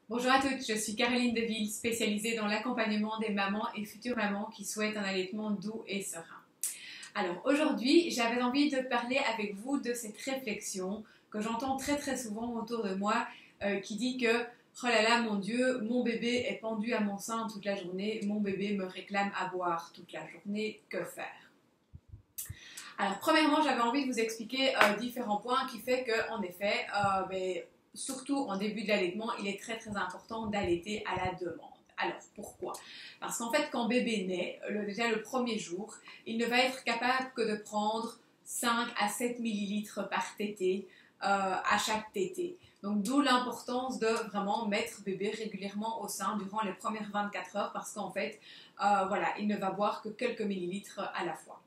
Bonjour à toutes, je suis Caroline Deville, spécialisée dans l'accompagnement des mamans et futures mamans qui souhaitent un allaitement doux et serein. Alors aujourd'hui, j'avais envie de parler avec vous de cette réflexion que j'entends très souvent autour de moi qui dit que oh là là mon Dieu, mon bébé est pendu à mon sein toute la journée, mon bébé me réclame à boire toute la journée, que faire? Alors premièrement, j'avais envie de vous expliquer différents points qui fait qu'en effet, surtout en début de l'allaitement, il est très important d'allaiter à la demande. Alors pourquoi? Parce qu'en fait, quand bébé naît, déjà le premier jour, il ne va être capable que de prendre 5 à 7 millilitres par tétée à chaque tétée. Donc d'où l'importance de vraiment mettre bébé régulièrement au sein durant les premières 24 heures parce qu'en fait, voilà, il ne va boire que quelques millilitres à la fois.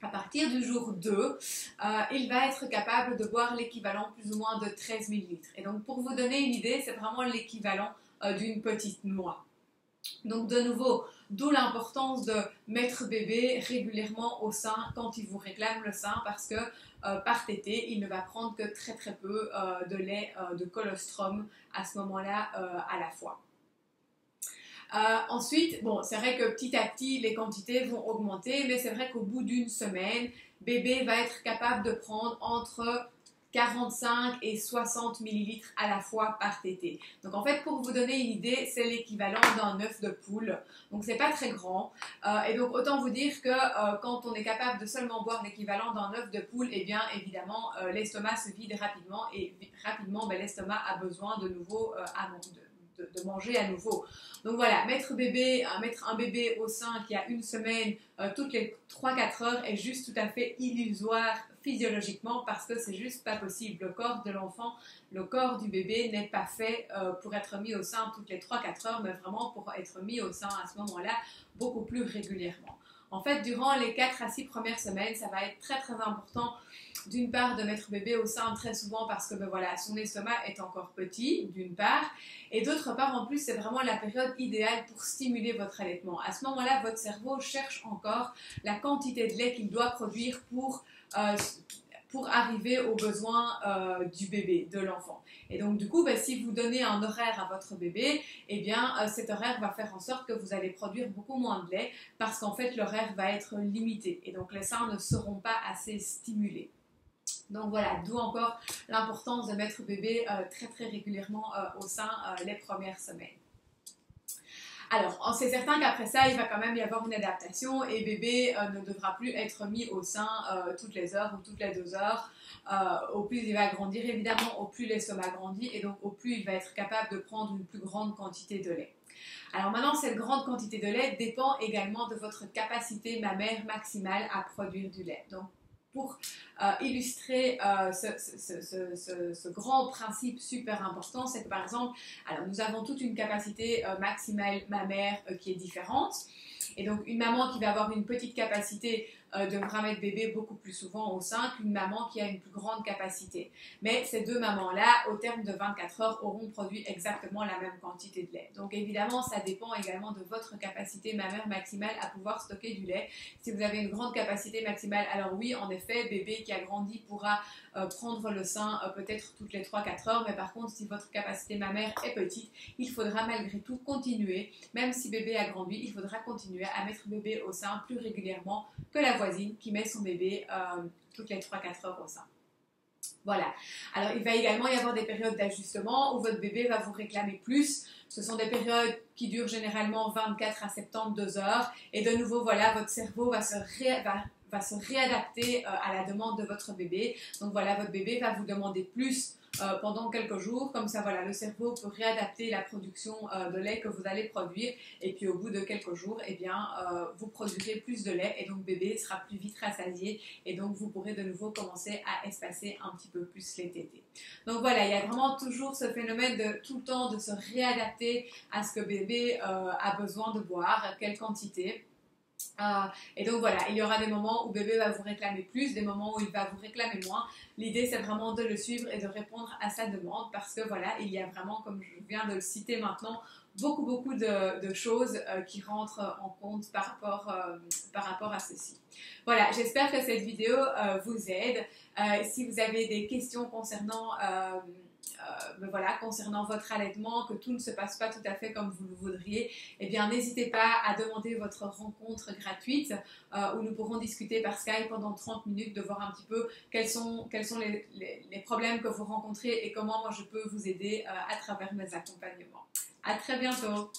À partir du jour 2, il va être capable de boire l'équivalent plus ou moins de 13 millilitres. Et donc pour vous donner une idée, c'est vraiment l'équivalent d'une petite noix. Donc de nouveau, d'où l'importance de mettre bébé régulièrement au sein quand il vous réclame le sein parce que par tétée, il ne va prendre que très peu de lait de colostrum à ce moment-là à la fois. Ensuite, bon, c'est vrai que petit à petit, les quantités vont augmenter, mais c'est vrai qu'au bout d'une semaine, bébé va être capable de prendre entre 45 et 60 millilitres à la fois par tétée. Donc en fait, pour vous donner une idée, c'est l'équivalent d'un œuf de poule. Donc c'est pas très grand. Et donc autant vous dire que quand on est capable de seulement boire l'équivalent d'un œuf de poule, eh bien évidemment, l'estomac se vide rapidement et rapidement, l'estomac a besoin de nouveau de manger à nouveau. Donc voilà, mettre un bébé au sein qui a une semaine toutes les 3-4 heures est juste tout à fait illusoire physiologiquement parce que c'est juste pas possible. Le corps de l'enfant, le corps du bébé n'est pas fait pour être mis au sein toutes les 3-4 heures, mais vraiment pour être mis au sein à ce moment-là beaucoup plus régulièrement. En fait, durant les 4 à 6 premières semaines, ça va être très important d'une part de mettre bébé au sein très souvent parce que voilà, son estomac est encore petit, d'une part, et d'autre part en plus c'est vraiment la période idéale pour stimuler votre allaitement. À ce moment-là, votre cerveau cherche encore la quantité de lait qu'il doit produire pour arriver aux besoins du bébé, de l'enfant. Et donc du coup, si vous donnez un horaire à votre bébé, eh bien cet horaire va faire en sorte que vous allez produire beaucoup moins de lait parce qu'en fait l'horaire va être limité et donc les seins ne seront pas assez stimulés. Donc voilà, d'où encore l'importance de mettre bébé très régulièrement au sein les premières semaines. Alors, c'est certain qu'après ça, il va quand même y avoir une adaptation et bébé ne devra plus être mis au sein toutes les heures ou toutes les 2 heures. Au plus il va grandir, évidemment, au plus l'estomac grandit et donc au plus il va être capable de prendre une plus grande quantité de lait. Alors maintenant, cette grande quantité de lait dépend également de votre capacité mammaire maximale à produire du lait. Donc, pour illustrer ce grand principe super important, c'est que par exemple, alors nous avons toute une capacité maximale mammaire qui est différente. Et donc une maman qui va avoir une petite capacité devra mettre bébé beaucoup plus souvent au sein qu'une maman qui a une plus grande capacité. Mais ces deux mamans-là, au terme de 24 heures, auront produit exactement la même quantité de lait. Donc évidemment, ça dépend également de votre capacité mammaire maximale à pouvoir stocker du lait. Si vous avez une grande capacité maximale, alors oui, en effet, bébé qui a grandi pourra prendre le sein peut-être toutes les 3-4 heures, mais par contre, si votre capacité mammaire est petite, il faudra malgré tout continuer, même si bébé a grandi, il faudra continuer à mettre bébé au sein plus régulièrement que la voisine qui met son bébé toutes les 3-4 heures au sein. Voilà. Alors, il va également y avoir des périodes d'ajustement où votre bébé va vous réclamer plus. Ce sont des périodes qui durent généralement 24 à 72 heures. Et de nouveau, voilà, votre cerveau va se réadapter à la demande de votre bébé. Donc voilà, votre bébé va vous demander plus pendant quelques jours. Comme ça, voilà, le cerveau peut réadapter la production de lait que vous allez produire. Et puis au bout de quelques jours, eh bien, vous produirez plus de lait et donc bébé sera plus vite rassasié. Et donc vous pourrez de nouveau commencer à espacer un petit peu plus les tétées. Donc voilà, il y a vraiment toujours ce phénomène de tout le temps de se réadapter à ce que bébé a besoin de boire, à quelle quantité. Et donc voilà, il y aura des moments où bébé va vous réclamer plus, des moments où il va vous réclamer moins. L'idée c'est vraiment de le suivre et de répondre à sa demande parce que voilà, il y a vraiment, comme je viens de le citer maintenant, beaucoup de choses qui rentrent en compte par rapport à ceci. Voilà, j'espère que cette vidéo vous aide. Si vous avez des questions concernant ben voilà, concernant votre allaitement, que tout ne se passe pas tout à fait comme vous le voudriez, eh bien n'hésitez pas à demander votre rencontre gratuite où nous pourrons discuter par Skype pendant 30 minutes, de voir un petit peu quels sont les problèmes que vous rencontrez et comment moi je peux vous aider à travers mes accompagnements. À très bientôt!